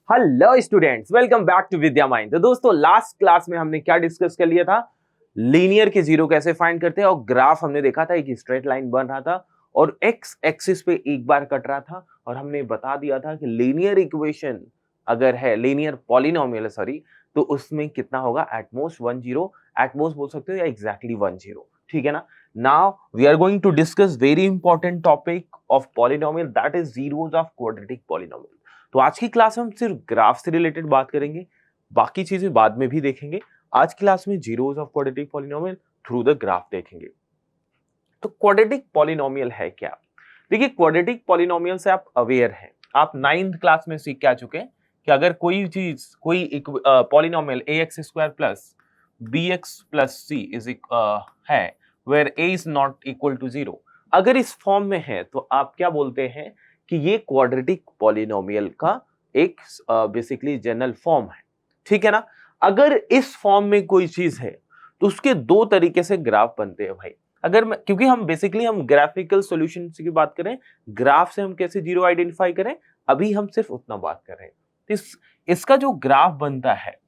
Hello students, welcome back to Vidya mind. तो दोस्तों, last class में हमने क्या डिस्कस कर लिया था? लीनियर के जीरो कैसे फाइंड करते हैं, और ग्राफ हमने देखा था एक स्ट्रेट लाइन बन रहा था और एक्स एक्सिस पे एक बार कट रहा था, और हमने बता दिया था कि लीनियर इक्वेशन अगर है, लीनियर पॉलिनोमियल सॉरी, तो उसमें कितना होगा? एटमोस्ट 10, एटमोस्ट बोल सकते हो या एग्जैक्टली 10। ठीक है ना? Now we are going to discuss very important topic of polynomial, that is zeros of quadratic polynomial. तो आज की क्लास में हम सिर्फ ग्राफ से रिलेटेड बात करेंगे, बाकी चीजें बाद में भी देखेंगे। आज की क्लास में zeros of quadratic polynomial through the graph देखेंगे। तो क्वाड्रेटिक पॉलिनोमियल है क्या? देखिए, क्वाड्रेटिक पॉलिनोमियल से आप अवेयर हैं, आप 9th क्लास में सीख के आ चुके हैं कि अगर कोई चीज, कोई polynomial ax square plus bx plus c is है where a is not equal to 0, अगर इस फॉर्म में है तो आप क्या बोलते हैं कि ये क्वाड्रेटिक पॉलिनोमियल का एक बेसिकली जनरल फॉर्म है। ठीक है ना? अगर इस फॉर्म में कोई चीज है तो उसके दो तरीके से ग्राफ बनते हैं भाई। अगर मैं, क्योंकि हम बेसिकली हम ग्राफिकल सॉल्यूशन की बात करें, ग्राफ से हम कैसे जीरो आइडेंटिफाई करें, अभी हम सिर्फ उतना बात कर रहे हैं। इसका जो ग्राफ बनता है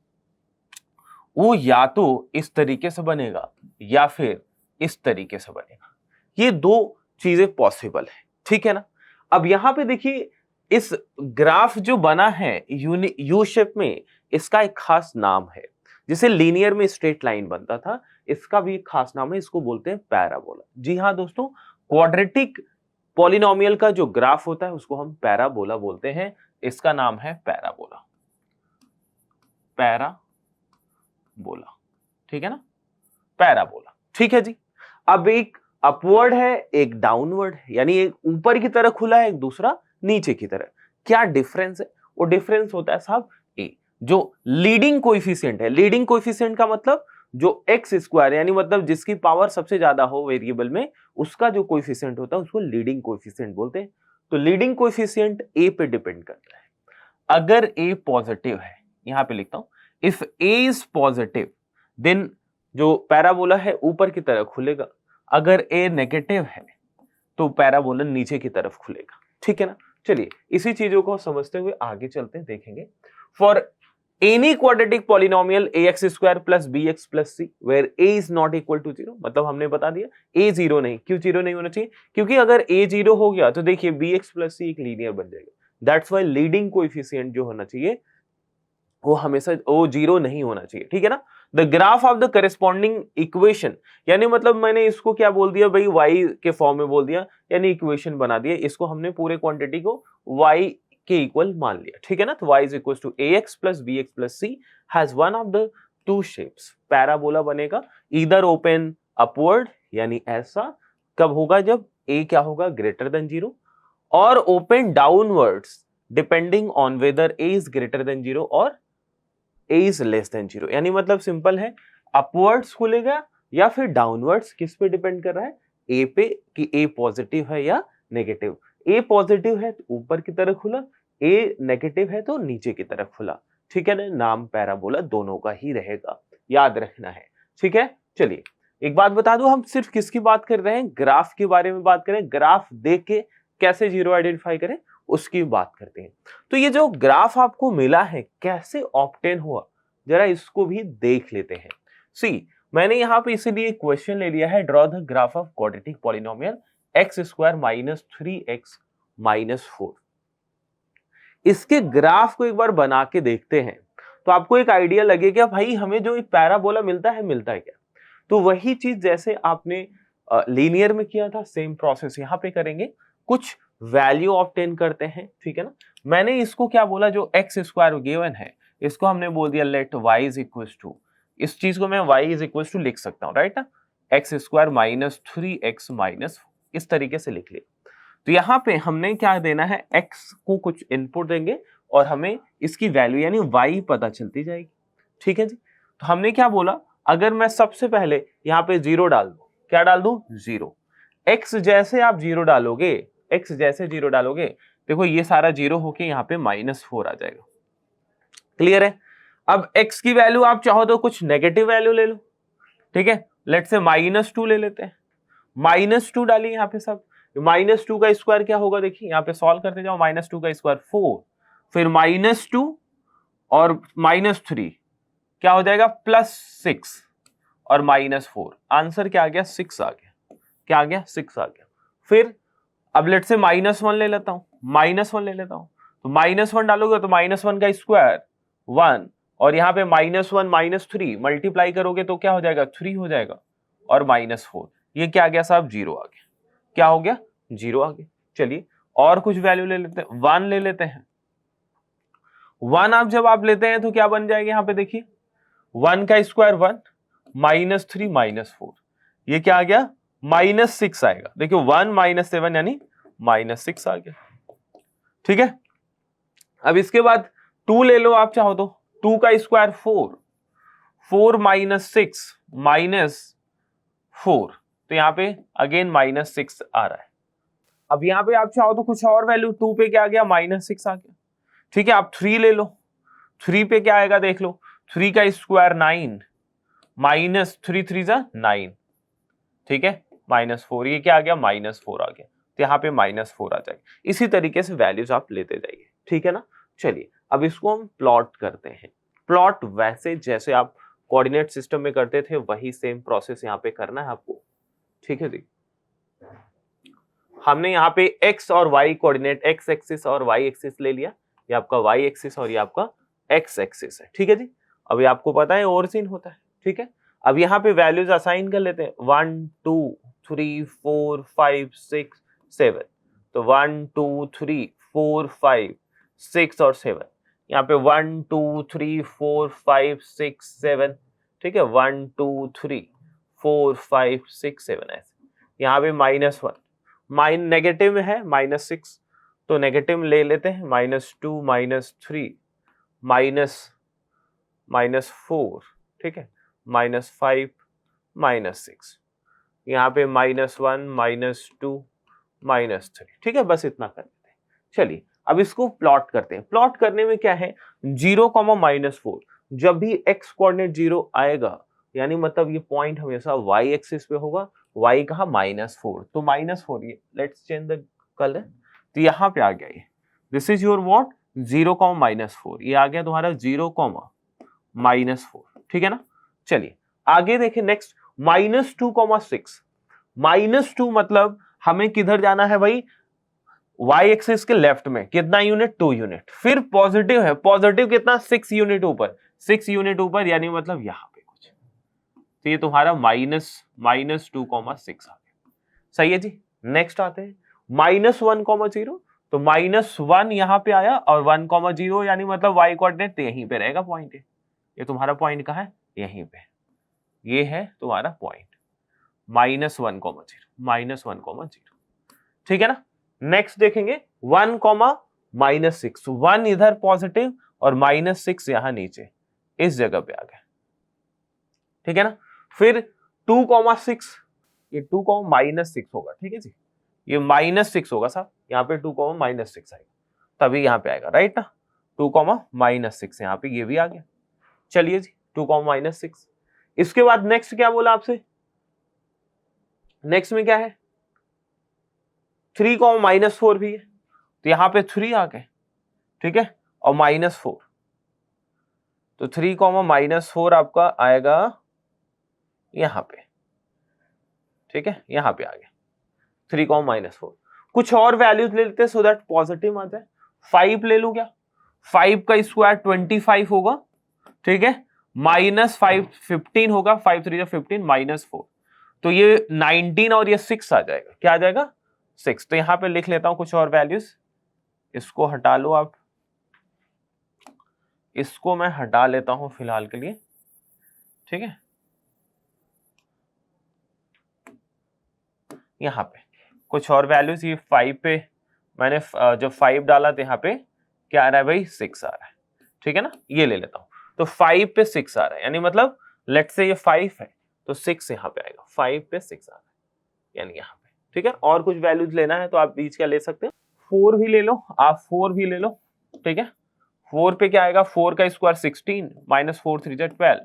वो या तो इस तरीके से बनेगा या फिर इस तरीके से बनेगा। ये दो चीजें पॉसिबल है। ठीक है ना? अब यहां पे देखिए, इस ग्राफ जो बना है यू शेप में, इसका एक खास नाम है। जिसे लीनियर में स्ट्रेट लाइन बनता था, इसका भी एक खास नाम है, इसको बोलते हैं पैराबोला। जी हाँ दोस्तों, क्वाड्रेटिक पॉलिनोमियल का जो ग्राफ होता है उसको हम पैराबोला बोलते हैं। इसका नाम है पैराबोला, पैराबोला। ठीक है ना? पैराबोला। ठीक है जी। अब एक अपवर्ड है, एक डाउनवर्ड है, यानी एक ऊपर की तरह खुला है, एक दूसरा नीचे की तरह। क्या डिफरेंस है? वो डिफरेंस होता है साहब ए, जो लीडिंग कोएफिशिएंट है। लीडिंग कोएफिशिएंट का मतलब जो एक्स स्क्वायर, यानी मतलब जिसकी पावर सबसे ज्यादा हो वेरिएबल में, उसका जो कोएफिशिएंट होता है उसको लीडिंग कोएफिशिएंट बोलते हैं। तो लीडिंग कोएफिशिएंट ए पे डिपेंड करता है। अगर ए पॉजिटिव है, यहां पे लिखता हूं, if a is positive then जो पैराबोला है ऊपर की तरफ खुलेगा। अगर ए नेगेटिव है तो पैराबोला नीचे की तरफ खुलेगा। ठीक है ना? चलिए इसी चीजों को समझते हुए आगे चलते हैं, देखेंगे। For any quadratic polynomial ax square plus bx plus c where a is not equal to 0, मतलब हमने बता दिया a 0 नहीं। क्यों 0 नहीं होना चाहिए? क्योंकि अगर a 0 हो गया तो देखिए bx प्लस c एक लीनियर बन जाएगा। दैट्स वाई लीडिंग कोएफिशिएंट जो होना चाहिए वो हमेशा वो 0 नहीं होना चाहिए। ठीक है ना? The graph of the corresponding equation, यानी मतलब मैंने इसको क्या बोल दिया भाई, y के फॉर्म में बोल दिया, यानी इक्वेशन बना दिया। इसको हमने पूरे क्वांटिटी को y के इक्वल मान लिया। ठीक है ना? तो y is equal to ax plus bx plus c has one of the two shapes. Parabola बनेगा, इधर ओपन अपवर्ड, यानी ऐसा कब होगा? जब a क्या होगा? ग्रेटर देन 0, और open downwards depending on whether a is greater then 0 और a इज लेस देन 0। यानी मतलब सिंपल है, अपवर्ड्स खुलेगा या फिर डाउनवर्ड्स, किस पे डिपेंड कर रहा है? a पे, कि a पॉजिटिव है या नेगेटिव। a पॉजिटिव है तो ऊपर की तरफ खुला, a नेगेटिव है तो नीचे की तरफ खुला। ठीक है ना? नाम पैराबोला दोनों का ही रहेगा, याद रखना है। ठीक है? चलिए एक बात बता दूं, हम सिर्फ किसकी बात कर रहे हैं? ग्राफ के बारे में बात करें। ग्राफ देख के कैसे जीरो आइडेंटिफाई करें उसकी बात करते हैं। तो ये जो ग्राफ आपको मिला है कैसे ऑब्टेन हुआ, जरा इसको भी देख लेते हैं। सी, मैंने यहां पे इसीलिए क्वेश्चन ले लिया है, draw the graph of quadratic polynomial x square minus 3x minus 4। इसके ग्राफ को एक बार बना के देखते हैं तो आपको एक आइडिया लगेगा भाई हमें जो एक पैराबोला मिलता है क्या। तो वही चीज जैसे आपने लीनियर में किया था, सेम प्रोसेस यहां पे करेंगे। कुछ वैल्यू ऑब्टेन करते हैं। ठीक है ना? मैंने इसको क्या बोला, जो एक्स स्क्वायर गिवन है इसको हमने बोल दिया let y is equal to, इस चीज को मैं y इज इक्वल टू लिख सकता हूं, राइट ना? X square minus 3x minus, इस तरीके से लिख लिया। तो यहाँ पे हमने क्या देना है, x को कुछ इनपुट देंगे और हमें इसकी वैल्यू यानी y पता चलती जाएगी। ठीक है जी? तो हमने क्या बोला, अगर मैं सबसे पहले यहाँ पे 0 डाल दूं, क्या डाल दूं? 0। x जैसे आप 0 डालोगे, x जैसे 0 डालोगे, देखो ये सारा 0 होके यहाँ पे -4 आ जाएगा। क्लियर है? अब x की वैल्यू आप चाहो तो कुछ नेगेटिव वैल्यू ले लो। ठीक है? लेट्स से -2 ले लेते हैं। -2 डालिए यहाँ पे सब। -2 का स्क्वायर क्या होगा? देखिए यहाँ पे सॉल्व करते जाओ, -2 का स्क्वायर 4, फिर -2 और -3 क्या हो जाएगा, +6 और -4। आंसर क्या आ गया, 6 आ गया। क्या आ गया, 6 आ गया। फिर अब लेट से -1 ले लेता हूं, -1 ले लेता हूं, तो -1 डालोगे तो -1 का स्क्वायर 1, और यहाँ पे -1 -3 मल्टीप्लाई करोगे तो क्या हो जाएगा, 3 हो जाएगा, और -4, ये क्या आ गया साहब, 0 आ गया। क्या हो गया, 0 आ गया। चलिए और कुछ वैल्यू ले लेते हैं, 1 ले लेते हैं। 1 आप जब आप लेते हैं तो क्या बन जाएगा, यहाँ पे देखिए 1 का स्क्वायर 1, -3 -4, ये क्या आ गया, -6 आएगा। देखिए 1 -7 यानी -6 आ गया। ठीक है, अब इसके बाद 2 ले लो आप चाहो तो, 2 का स्क्वायर 4, 4 -6 -4, तो यहाँ पे अगेन -6 आ रहा है। अब यहाँ पे आप चाहो तो कुछ और वैल्यू, 2 पे क्या आ गया, -6 आ गया। ठीक है, आप 3 ले लो, 3 पे क्या आएगा देख लो, 3 का स्क्वायर 9, -3 3 जा 9, ठीक है, -4, ये क्या आ गया, -4 आ गया, तो यहाँ पे -4 आ जाएगा। इसी तरीके से वैल्यूज आप लेते जाइए, ठीक है ना। चलिए अब इसको हम प्लॉट करते हैं। प्लॉट वैसे जैसे आप कोऑर्डिनेट सिस्टम में करते थे वही सेम प्रोसेस यहाँ पे करना है आपको, ठीक है जी। हमने यहाँ पे x और y कोऑर्डिनेट, x एक्सिस और y एक्सिस ले लिया, ये आपका y एक्सिस और ये आपका x एक्सिस है, ठीक है जी। अभी आपको पता है ओरिजिन होता है, ठीक है। अब यहाँ पे वैल्यूज असाइन कर लेते हैं, 1 2 3 4 5 6 7, तो 1 2 3 4 5 6 और 7, यहाँ पे 1 2 3 4 5 6 7, ठीक है, 1 2 3 4 5 6 7 ऐसे। यहाँ पे -1 नेगेटिव में है, -6, तो नेगेटिव ले लेते हैं, -2 -3 -4, ठीक है, -5 -6, यहाँ पे -1 -2 -3, ठीक है, बस इतना कर देते हैं। चलिए अब इसको प्लॉट करते हैं। प्लॉट करने में क्या है, 0, -4, जब भी x कोऑर्डिनेट 0 आएगा यानी मतलब ये पॉइंट हमेशा y एक्सिस पे होगा, y कहा, -4, तो -4, ये लेट्स चेंज द कलर, तो यहाँ पे आ गया ये, दिस इज योर व्हाट, 0, -4, ये आ गया तुम्हारा 0, -4, ठीक है ना। चलिए आगे देखें, नेक्स्ट -2, 6, -2 मतलब हमें किधर जाना है भाई, y एक्सिस के लेफ्ट में, कितना यूनिट, 2 यूनिट, फिर पॉजिटिव है, पॉजिटिव कितना, 6 यूनिट ऊपर, 6 यूनिट ऊपर, यानी मतलब यहां पे कुछ, तो ये तुम्हारा -2, 6 आ गया। सही है जी। नेक्स्ट आते हैं -1, 0, तो -1 यहां पे आया, और 1, 0 यानी मतलब y कोऑर्डिनेट यहीं पे रहेगा पॉइंट, ये तुम्हारा पॉइंट कहाँ है, यहीं पे, ये है तुम्हारा पॉइंट, -1, 0, -1, 0, ठीक है ना। नेक्स्ट देखेंगे 1, -6, 1 इधर पॉजिटिव और -6 यहां नीचे इस जगह पे आ गया, ठीक है ना। फिर 2, 6, ये 2, -6 होगा, ठीक है जी, ये -6 होगा साहब, यहाँ पे 2, -6 आएगा, तभी यहाँ पे आएगा, राइट ना, 2, -6 यहाँ पे ये भी आ गया। चलिए जी 2, -6, इसके बाद नेक्स्ट क्या बोला आपसे, नेक्स्ट में क्या है, 3, -4 भी है, तो यहाँ पे 3 आ गए, ठीक है, और -4, तो 3, -4 आपका आएगा यहाँ पे, ठीक है, यहाँ पे आ गया 3, -4। कुछ और वैल्यूज ले लेते हैं सो दैट पॉजिटिव आ जाए। 5 ले लू क्या, 5 का स्क्वायर 25 होगा, ठीक है, -5 15 होगा, 5 3 15 -4, तो ये 19 और ये 6 आ जाएगा, क्या आ जाएगा, 6। तो यहां पे लिख लेता हूं कुछ और वैल्यूज, इसको हटा लो आप, इसको मैं हटा लेता हूं फिलहाल के लिए, ठीक है। यहाँ पे कुछ और वैल्यूज, ये 5 पे मैंने जब 5 डाला तो यहाँ पे क्या आ रहा है भाई, 6 आ रहा है, ठीक है ना, ये ले लेता हूं, तो 5 पे 6 आ रहा है, यानी मतलब लेट्स से ये 5 है तो 6 यहाँ पे आएगा, 5 पे 6 आ रहा है यानी यहाँ पे, ठीक है। और कुछ वैल्यूज लेना है तो आप बीच क्या ले सकते हैं, 4 भी ले लो आप, 4 भी ले लो, ठीक है। 4 पे क्या आएगा, 4 का स्क्वायर 16, -4 3 12,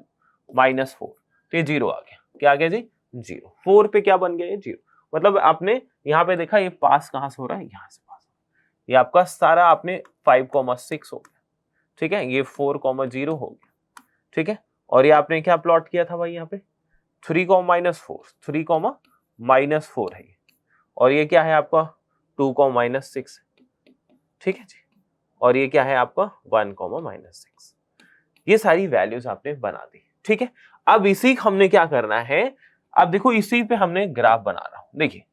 -4, तो ये 0 आ गया, क्या आ गया जी, 0। 4 पे क्या बन गया, ये 0, मतलब आपने यहाँ पे देखा ये पास कहां से हो रहा है, यहाँ से पास, ये आपका सारा आपने 5, 6 हो गया, ठीक है, ये 4,0 हो गया, ठीक है। और ये आपने क्या प्लॉट किया था भाई यहाँ पे 3,-4, 3,-4 है ये, और ये क्या है आपका 2,-6, ठीक है जी। और ये क्या है आपका 1,-6। ये सारी वैल्यूज आपने बना दी, ठीक है। अब इसी हमने क्या करना है, अब देखो इसी पे हमने ग्राफ बना रहा हूं। देखिए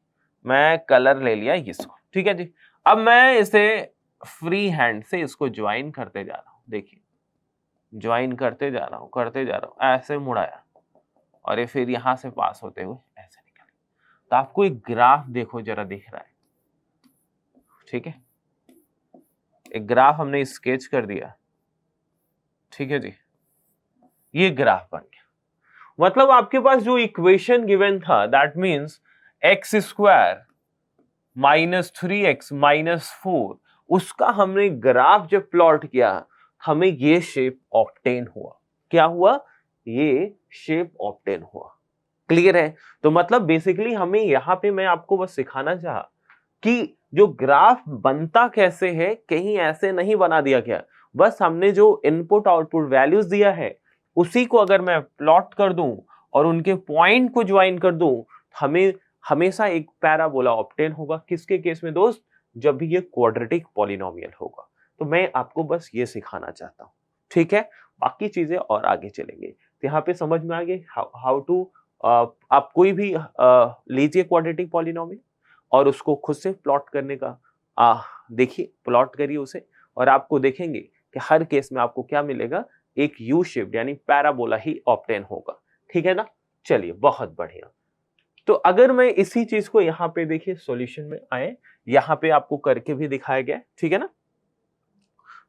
मैं कलर ले लिया इसको, ठीक है जी। अब मैं इसे फ्री हैंड से इसको ज्वाइन करते जा रहा हूं, देखिए ज्वाइन करते जा रहा हूं, ऐसे मुड़ाया और ये फिर यहां से पास होते हुए ऐसे निकल। तो आपको एक ग्राफ देखो जरा दिख रहा है, ठीक है। एक ग्राफ हमने स्केच कर दिया, ठीक है जी। ये ग्राफ बन गया, मतलब आपके पास जो इक्वेशन गिवन था दैट मीन्स x² -3x-4, उसका हमने ग्राफ जब प्लॉट किया हमें ये शेप ऑब्टेन हुआ। क्या हुआ? ये शेप ऑब्टेन हुआ। क्लियर है? तो मतलब बेसिकली हमें यहां पे मैं आपको बस सिखाना चाहा कि जो ग्राफ बनता कैसे है, कहीं ऐसे नहीं बना दिया गया। बस हमने जो इनपुट आउटपुट वैल्यूज दिया है उसी को अगर मैं प्लॉट कर दूं और उनके पॉइंट को ज्वाइन कर दूं, हमें हमेशा एक पैराबोला ऑब्टेन होगा। किसके केस में दोस्त? जब भी ये क्वाड्रेटिक पॉलिनोमियल होगा। तो मैं आपको बस ये सिखाना चाहता हूं, ठीक है। बाकी चीजें और आगे चलेंगे। तो यहाँ पे समझ में आ गए हाउ टू आप कोई भी लीजिए क्वाड्रेटिक पॉलिनोमियल और उसको खुद से प्लॉट करने का देखिए, प्लॉट करिए उसे और आपको देखेंगे कि हर केस में आपको क्या मिलेगा, एक यू शेप यानी पैराबोला ही ऑब्टेन होगा, ठीक है ना। चलिए बहुत बढ़िया। तो अगर मैं इसी चीज को यहाँ पे देखिए सॉल्यूशन में आए, यहाँ पे आपको करके भी दिखाया गया, ठीक है ना।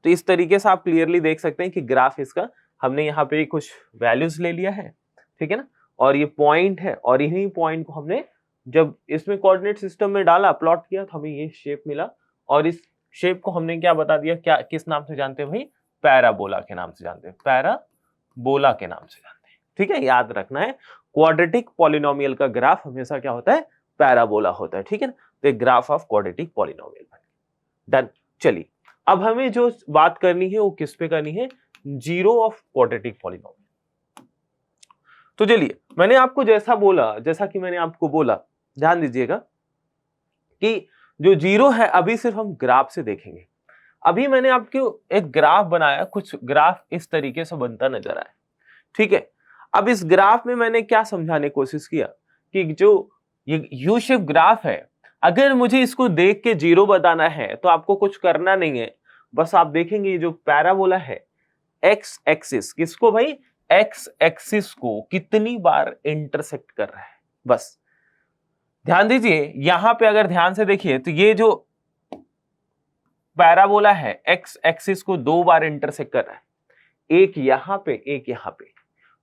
तो इस तरीके से आप क्लियरली देख सकते हैं कि ग्राफ इसका हमने यहाँ पे कुछ वैल्यूज ले लिया है, ठीक है ना। और ये पॉइंट है और यही पॉइंट को हमने जब इसमें कोऑर्डिनेट सिस्टम में डाला, प्लॉट किया, तो हमें ये शेप मिला। और इस शेप को हमने क्या बता दिया, क्या किस नाम से जानते हैं भाई? पैराबोला के नाम से जानते हैं, पैराबोला के नाम से जानते हैं, ठीक है। याद रखना है क्वाड्रेटिक पॉलिनोमियल का ग्राफ हमेशा क्या होता है? पैराबोला होता है, ठीक है ना। तो graph of quadratic polynomial done. चलिए अब हमें जो बात करनी है वो किस पे करनी है? Zero of quadratic polynomial. तो चलिए मैंने आपको जैसा कि मैंने आपको बोला, ध्यान दीजिएगा कि जो जीरो है अभी सिर्फ हम ग्राफ से देखेंगे। अभी मैंने आपको एक ग्राफ बनाया, कुछ ग्राफ इस तरीके से बनता नजर आया, ठीक है। अब इस ग्राफ में मैंने क्या समझाने की कोशिश किया कि जो ये यू शेप ग्राफ है, अगर मुझे इसको देख के जीरो बताना है तो आपको कुछ करना नहीं है, बस आप देखेंगे जो पैराबोला है एक्स एक्सिस, किसको भाई? एक्स एक्सिस को कितनी बार इंटरसेक्ट कर रहा है, बस ध्यान दीजिए। यहां पे अगर ध्यान से देखिए तो ये जो पैराबोला है एक्स एक्सिस को 2 बार इंटरसेक्ट कर रहा है, एक यहां पे, एक यहां पे।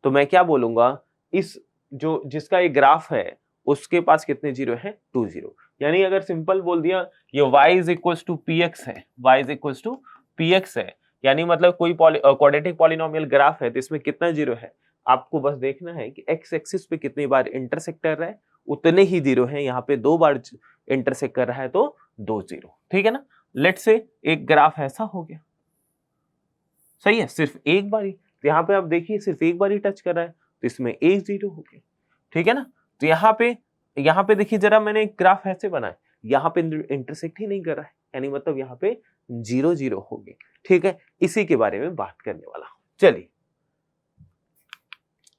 तो मैं क्या बोलूंगा, इस जो जिसका ये ग्राफ है उसके पास कितने जीरो हैं? 2 जीरो। यानी अगर सिंपल बोल दिया ये y is equals to px है, y is equals to px है, यानी मतलब कोई क्वाड्रेटिक पॉलिनोमियल ग्राफ है तो इसमें कितना जीरो है? आपको बस देखना है कि x एक्सिस पे कितनी बार इंटरसेक्ट कर रहा है, उतने ही जीरो हैं। यहाँ पे 2 बार इंटरसेक्ट कर रहा है तो 2 जीरो, ठीक है ना। लेट्स से एक ग्राफ ऐसा हो गया, सही है, सिर्फ एक बार ही। तो यहाँ पे आप देखिए सिर्फ एक बार ही टच कर रहा है तो इसमें 1 जीरो हो गया, ठीक है ना। तो यहाँ पे देखिए जरा, मैंने एक ग्राफ ऐसे बनाया, यहाँ पे इंटरसेक्ट ही नहीं कर रहा है, यानी मतलब यहाँ पे 0 0 हो गए, ठीक है। इसी के बारे में बात करने वाला हूं। चलिए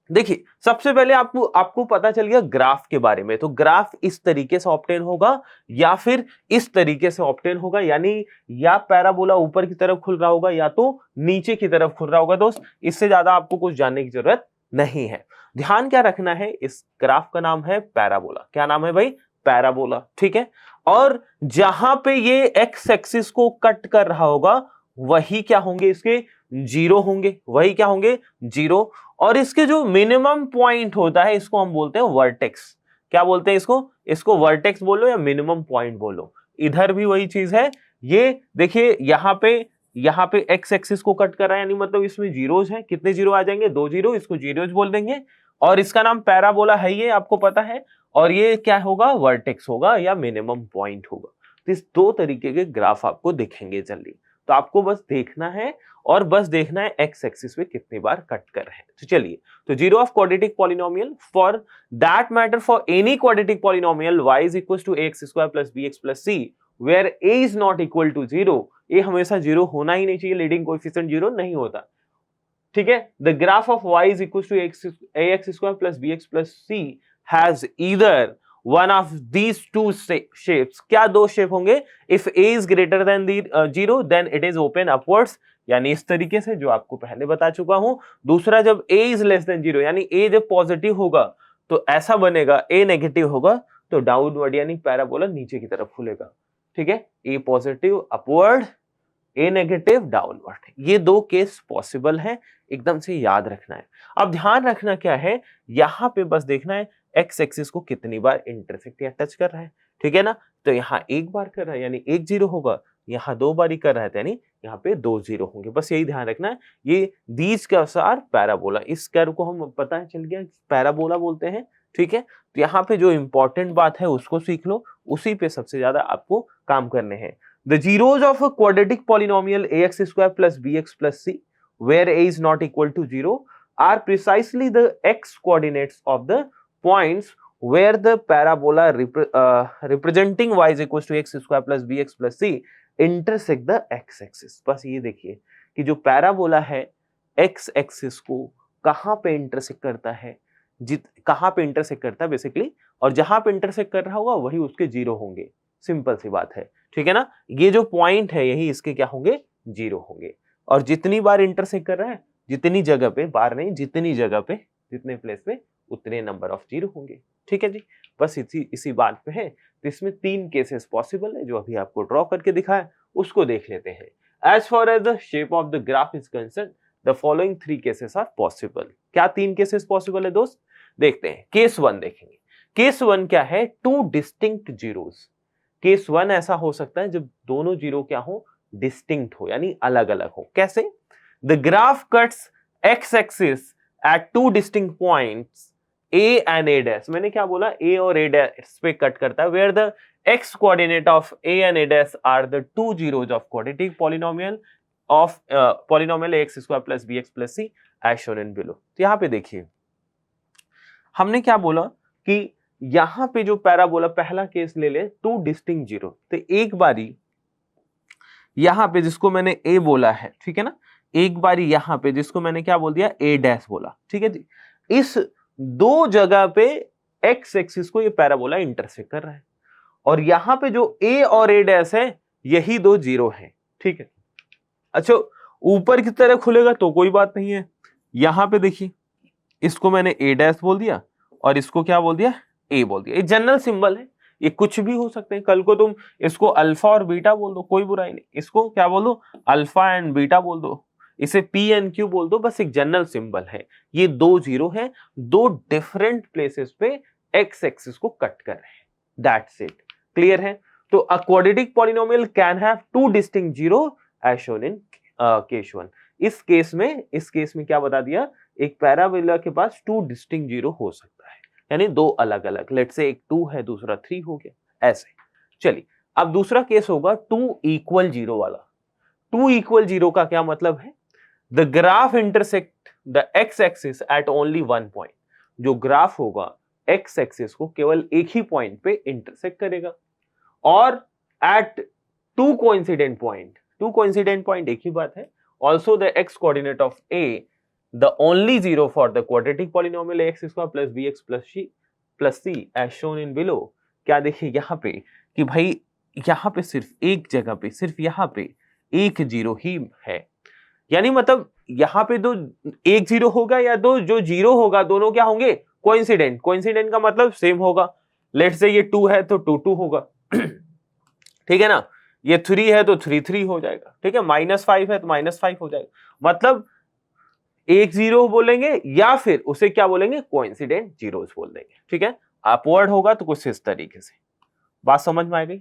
देखिए, सबसे पहले आपको पता चल गया ग्राफ के बारे में। तो ग्राफ इस तरीके से ऑब्टेन होगा या फिर इस तरीके से ऑब्टेन होगा, यानी या पैराबोला ऊपर की तरफ खुल रहा होगा या तो नीचे की तरफ खुल रहा होगा। दोस्त इससे ज्यादा आपको कुछ जानने की जरूरत नहीं है। ध्यान क्या रखना है, इस ग्राफ का नाम है पैराबोला। क्या नाम है भाई? पैराबोला, ठीक है। और जहां पे ये एक्स एक्सिस को कट कर रहा होगा वही क्या होंगे? इसके जीरो होंगे, वही क्या होंगे? जीरो। और इसके जो मिनिमम पॉइंट होता है इसको हम बोलते हैं वर्टेक्स। क्या बोलते हैं इसको? इसको वर्टेक्स बोलो या मिनिमम पॉइंट बोलो। इधर भी वही चीज है। ये देखिए यहाँ पे एक्स एक्सिस को कट कर रहा है, यानी मतलब इसमें जीरोज हैं। कितने जीरो आ जाएंगे? 2 जीरो, इसको जीरोज बोल देंगे। और इसका नाम पैराबोला है, ये आपको पता है। और ये क्या होगा? वर्टेक्स होगा या मिनिमम पॉइंट होगा। तो इस 2 तरीके के ग्राफ आपको दिखेंगे जल्दी। तो आपको बस देखना है और बस देखना है एक्स एक्सिस पे कितनी बार कट कर रहे हैं। तो चलिए, तो zero of quadratic polynomial for that matter for any quadratic polynomial y is equal to ax square plus bx plus c where a is not equal to zero. A हमेशा zero होना ही नहीं चाहिए, लीडिंग कोएफिशिएंट जीरो नहीं होता, ठीक है। The graph of y is equal to ax square plus bx plus c has either one of these two shapes. क्या दो शेप होंगे? If a is greater than zero then it is open upwards, यानी इस तरीके से जो आपको पहले बता चुका हूं। दूसरा, जब a is less than zero यानी a जब पॉजिटिव होगा तो ऐसा बनेगा, a नेगेटिव होगा तो डाउनवर्ड यानी पैराबोला नीचे की तरफ खुलेगा, ठीक है। a positive upward, a negative downward, ये दो केस पॉसिबल है, एकदम से याद रखना है। अब ध्यान रखना क्या है, यहां पे बस देखना है एक्स एक्सिस को कितनी बार इंटरसेक्ट या टच कर रहा है, ठीक है ना। तो यहाँ एक बार कर रहा है यानी एक जीरो होगा, यहाँ दो बार ही कर रहा है यानी यहाँ पे दो जीरो होंगे, बस यही ध्यान रखना है। ये दीज के अनुसार पैराबोला, इस कर्व को हम पता है चल गया पैराबोला बोलते हैं, ठीक है। तो यहाँ पे जो इंपॉर्टेंट बात है उसको सीख लो, उसी पे सबसे ज्यादा आपको काम करने हैं। The zeros of a quadratic polynomial ax square plus bx plus c where a is not equal to 0 are precisely the x coordinates of the points where the parabola representing y is equal to x square plus bx plus c intersect the x axis। बस ये देखिए कि जो parabola है x axis को कहाँ पे intersect करता है, कहाँ पे इंटरसेक्ट करता है बेसिकली, और जहां पे इंटरसेक्ट कर रहा होगा वही उसके जीरो होंगे, सिंपल सी बात है, ठीक है ना। ये जो पॉइंट है यही इसके क्या होंगे, जीरो होंगे। और जितनी बार इंटरसेक्ट कर रहा है, जितनी जगह पे, बार नहीं, जितनी जगह पे, जितने प्लेस पे, उतने नंबर ऑफ जीरो होंगे, ठीक है जी। बस इसी बात पे है। तो इसमें तीन केसेस पॉसिबल है, जो अभी आपको ड्रॉ करके दिखाया उसको देख लेते हैं। As far as the shape of the graph is concern the following three cases are possible. क्या तीन केसेस पॉसिबल है दोस्त? देखते हैं। केस वन देखेंगे। केस वन क्या है? Two distinct zeros. Case one ऐसा हो सकता है जब दोनों जीरो क्या हो, डिस्टिंक्ट हो, यानी अलग अलग हो। कैसे? The graph cuts x axis at two distinct points a and a dash. मैंने क्या बोला? a और a डैश पे कट करता है, where the x coordinate of a and a dash are the two zeros of quadratic polynomial of polynomial ax square plus bx plus c as shown in below. तो यहाँ पे देखिए हमने क्या बोला कि यहां पे जो पैराबोला, पहला केस ले ले, टू डिस्टिंक्ट जीरो। तो एक बारी यहां पे जिसको मैंने a बोला है, ठीक है ना, एक बारी यहां पे जिसको मैंने क्या बोल दिया, a डैश बोला, ठीक है जी। इस दो जगह पे x एक्सिस को ये पैराबोला इंटरसेक्ट कर रहा है, और यहां पे जो a और a डैश है यही दो जीरो है, ठीक है। अच्छा, ऊपर की तरह खुलेगा तो कोई बात नहीं है। यहां पे देखिए, इसको मैंने a डैश बोल दिया और इसको क्या बोल दिया, a बोल दिया। ये जनरल सिंबल है, ये कुछ भी हो सकते हैं। कल को तुम इसको अल्फा और बीटा बोल दो, कोई बुराई नहीं। इसको क्या बोल दो, अल्फा एंड बीटा बोल दो, इसे p एंड q बोल दो, बस एक जनरल सिंबल है। ये दो जीरो है, दो डिफरेंट प्लेसेस पे x एक्सिस को कट कर रहे हैं, दैट्स इट। क्लियर है? तो a quadratic polynomial can have two distinct zero as shown in case one. इस केस में क्या बता दिया, एक पैराबोला के पास टू डिस्टिंक्ट जीरो हो सकता है, यानी दो अलग अलग। लेट्स से एक 2 है, दूसरा 3 हो गया, ऐसे। चलिए, अब दूसरा केस होगा 2 इक्वल जीरो वाला। 2 इक्वल जीरो का क्या मतलब है? The graph intersect the x axis at only one point. जो ग्राफ होगा एक्स एक्सिस को केवल एक ही पॉइंट पे इंटरसेक्ट करेगा, और एट टू कोइंसिडेंट पॉइंट एक ही बात है। Also the x coordinate of A the only zero for the quadratic polynomial ax square plus bx plus c as shown in below। क्या देखिए यहाँ पे कि भाई यहाँ पे सिर्फ एक जगह पे, सिर्फ यहाँ पे एक जीरो ही है, यानी मतलब यहाँ पे दो एक जीरो होगा या दो जो जीरो होगा दोनों क्या होंगे, कोइंसिडेंट। कोइंसिडेंट का मतलब सेम होगा। लेट्स से ये 2 है तो 2 2 होगा, ठीक है ना। ये 3 है तो 3 3 हो जाएगा, ठीक है। -5 है तो -5 हो जाएगा। मतलब एक जीरो बोलेंगे या फिर उसे क्या बोलेंगे, कोइंसिडेंट जीरोस बोल देंगे, ठीक है। अपवर्ड होगा तो कुछ इस तरीके से। बात समझ में आ गई?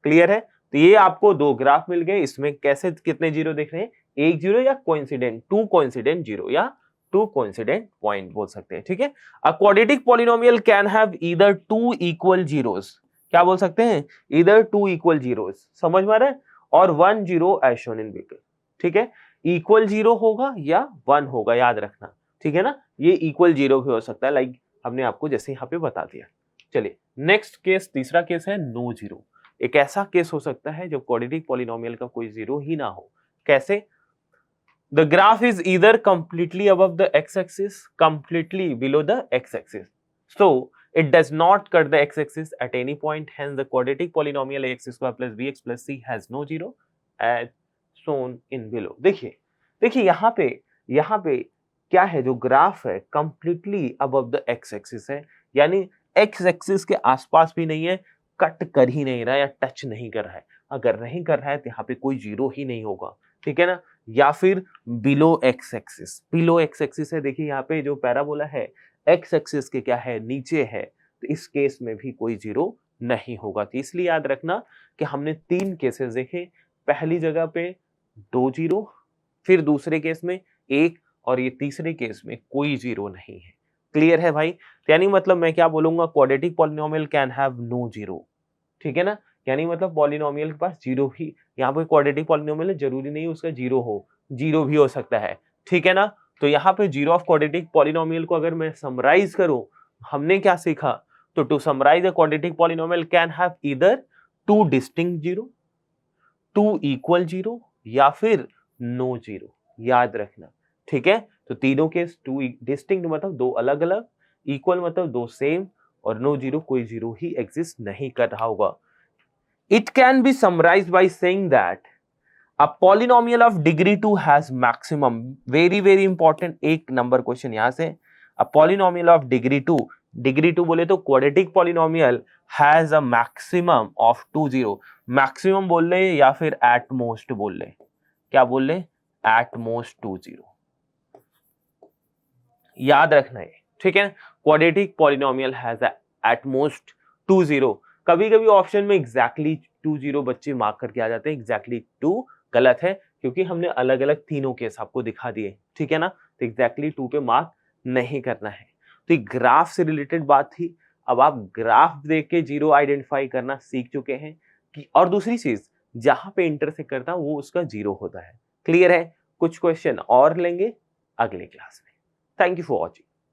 क्लियर है? तो ये आपको दो ग्राफ मिल गए, इसमें कैसे कितने जीरो देख रहे हैं, एक जीरो या कोइंसिडेंट, टू कोइंसिडेंट जीरो या टू कोइंसिडेंट पॉइंट बोल सकते हैं, ठीक है। A quadratic polynomial can have either two equal zeros. क्या बोल सकते हैं? Either two equal zeros. समझ में आ रहा है? और 1 0 एज शोन इन बिलो। ठीक है, इक्वल 0 होगा या 1 होगा, याद रखना। ठीक है ना, ये इक्वल 0 भी हो सकता है, लाइक हमने आपको जैसे यहाँ पे बता दिया। चलिए नेक्स्ट केस, तीसरा केस है नो जीरो। एक ऐसा केस हो सकता है जब क्वाड्रेटिक पॉलिनोमियल का कोई जीरो ही ना हो। कैसे? The graph is either completely above the x-axis, completely below the x-axis. So it does not cut the x-axis at any point. Hence, the quadratic polynomial ax square plus bx plus c has no zero, as shown in below. देखिए यहाँ पे क्या है, जो graph है completely above the x-axis है, यानी x-axis के आसपास भी नहीं है, कट कर ही नहीं रहा है या टच नहीं कर रहा है। अगर नहीं कर रहा है तो यहाँ पे कोई जीरो ही नहीं होगा। ठीक है ना, या फिर below x axis, below x axis है। देखिए यहाँ पे जो पैराबोला है एक्स एक्सिस के क्या है, नीचे है, तो इस केस में भी कोई जीरो नहीं होगा। तो इसलिए याद रखना कि हमने 3 केसेस देखे, पहली जगह पे 2 जीरो, फिर दूसरे केस में 1, और ये तीसरे केस में कोई जीरो नहीं है। क्लियर है भाई? यानी मतलब मैं क्या बोलूंगा, quadratic polynomial can have no zero. ठीक है ना, यानी मतलब पॉलिनोमियल के पास जीरो भी, यहाँ पे क्वाड्रेटिक पॉलिनोमियल है, जरूरी नहीं उसका जीरो हो, जीरो भी हो सकता है। ठीक है ना, तो यहाँ पे जीरो ऑफ क्वाड्रेटिक पॉलिनोमियल को अगर मैं समराइज करूं, हमने क्या सीखा, तो to summarise a quadratic polynomial can have either 2 distinct zero, 2 equal zero, या फिर नो जीरो। याद रखना। ठीक है, तो तीनों केस, 2 डिस्टिंक्ट मतलब 2 अलग अलग, इक्वल मतलब 2 सेम, और नो जीरो कोई जीरो ही एग्जिस्ट नहीं कर रहा होगा। It can be summarized by saying that a polynomial of degree 2 has maximum, very important, एक नंबर क्वेश्चन यहां से, a polynomial of degree 2 बोले तो quadratic polynomial has a maximum of 2 0, maximum बोल ले या फिर at most बोल ले, क्या बोल ले, at most 2 0, याद रखना है। ठीक है, quadratic polynomial has at most 2 0। कभी कभी ऑप्शन में एग्जैक्टली 2 0 बच्चे मार्क करके आ जाते हैं, एग्जैक्टली 2 गलत है, क्योंकि हमने अलग अलग तीनों केस आपको दिखा दिए। ठीक है ना, तो एग्जैक्टली 2 पे मार्क नहीं करना है। तो ग्राफ से रिलेटेड बात थी। अब आप ग्राफ देख के जीरो आइडेंटिफाई करना सीख चुके हैं कि, और दूसरी चीज जहां पे इंटरसेक्ट करता है वो उसका जीरो होता है। क्लियर है? कुछ क्वेश्चन और लेंगे अगले क्लास में। Thank you for watching.